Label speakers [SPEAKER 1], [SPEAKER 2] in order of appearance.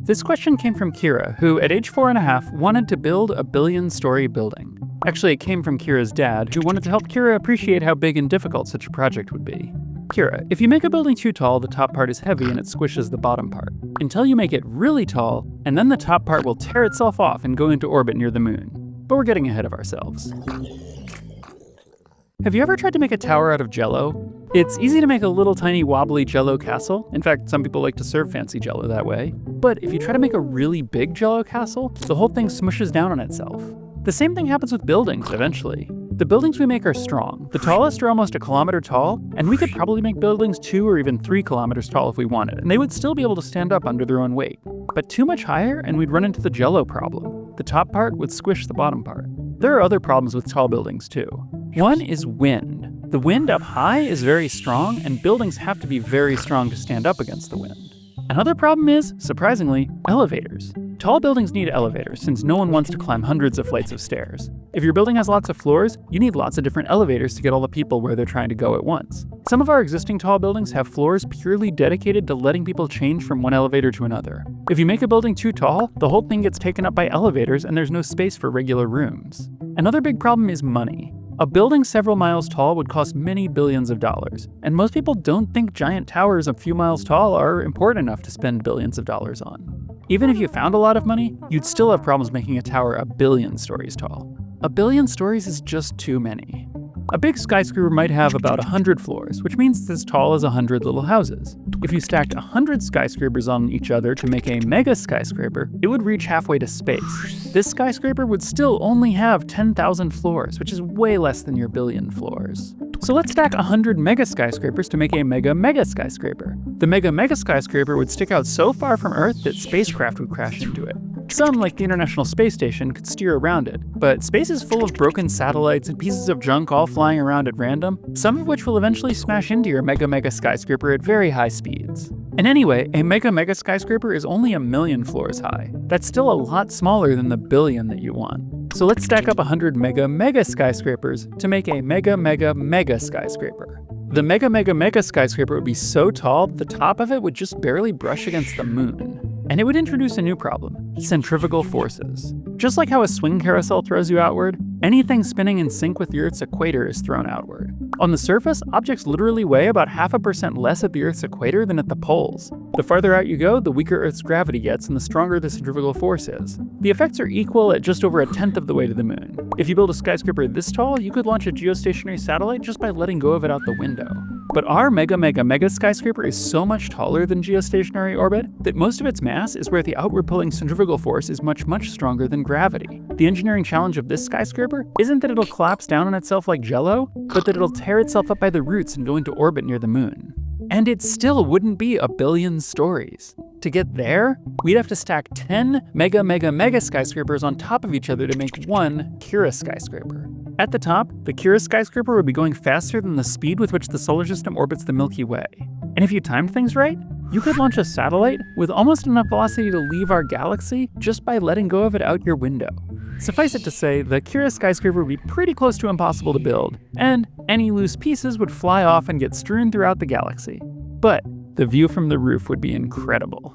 [SPEAKER 1] This question came from Keira, who at age 4.5 wanted to build a billion-story building. Actually, it came from Keira's dad, who wanted to help Keira appreciate how big and difficult such a project would be. Keira, if you make a building too tall, the top part is heavy and it squishes the bottom part. Until you make it really tall, and then the top part will tear itself off and go into orbit near the moon. But we're getting ahead of ourselves. Have you ever tried to make a tower out of Jell-O? It's easy to make a little tiny wobbly Jell-O castle. In fact, some people like to serve fancy Jell-O that way. But if you try to make a really big Jell-O castle, the whole thing smushes down on itself. The same thing happens with buildings eventually. The buildings we make are strong. The tallest are almost 1 kilometer tall, and we could probably make buildings 2 or even 3 kilometers tall if we wanted, and they would still be able to stand up under their own weight. But too much higher, and we'd run into the Jell-O problem. The top part would squish the bottom part. There are other problems with tall buildings too. One is wind. The wind up high is very strong, and buildings have to be very strong to stand up against the wind. Another problem is, surprisingly, elevators. Tall buildings need elevators, since no one wants to climb hundreds of flights of stairs. If your building has lots of floors, you need lots of different elevators to get all the people where they're trying to go at once. Some of our existing tall buildings have floors purely dedicated to letting people change from one elevator to another. If you make a building too tall, the whole thing gets taken up by elevators and there's no space for regular rooms. Another big problem is money. A building several miles tall would cost many billions of dollars, and most people don't think giant towers a few miles tall are important enough to spend billions of dollars on. Even if you found a lot of money, you'd still have problems making a tower 1 billion stories tall. 1 billion stories is just too many. A big skyscraper might have about 100 floors, which means it's as tall as 100 little houses. If you stacked 100 skyscrapers on each other to make a mega skyscraper, it would reach halfway to space. This skyscraper would still only have 10,000 floors, which is way less than your billion floors. So let's stack 100 mega skyscrapers to make a mega skyscraper. The mega skyscraper would stick out so far from Earth that spacecraft would crash into it. Some, like the International Space Station, could steer around it, but space is full of broken satellites and pieces of junk all flying around at random, some of which will eventually smash into your mega skyscraper at very high speeds. And anyway, a mega skyscraper is only 1 million floors high. That's still a lot smaller than the billion that you want. So let's stack up 100 mega skyscrapers to make a mega skyscraper. The mega skyscraper would be so tall that the top of it would just barely brush against the moon. And it would introduce a new problem, centrifugal forces. Just like how a swing carousel throws you outward, anything spinning in sync with the Earth's equator is thrown outward. On the surface, objects literally weigh about 0.5% less at the Earth's equator than at the poles. The farther out you go, the weaker Earth's gravity gets and the stronger the centrifugal force is. The effects are equal at just over 1/10 of the way to the moon. If you build a skyscraper this tall, you could launch a geostationary satellite just by letting go of it out the window. But our mega skyscraper is so much taller than geostationary orbit that most of its mass is where the outward pulling centrifugal force is much stronger than gravity. The engineering challenge of this skyscraper isn't that it'll collapse down on itself like Jell-O, but that it'll tear itself up by the roots and go into orbit near the moon. And it still wouldn't be 1 billion stories. To get there, we'd have to stack 10 mega skyscrapers on top of each other to make one Keira skyscraper. At the top, the Keira skyscraper would be going faster than the speed with which the solar system orbits the Milky Way. And if you timed things right, you could launch a satellite with almost enough velocity to leave our galaxy just by letting go of it out your window. Suffice it to say, the Keira skyscraper would be pretty close to impossible to build, and any loose pieces would fly off and get strewn throughout the galaxy. But the view from the roof would be incredible.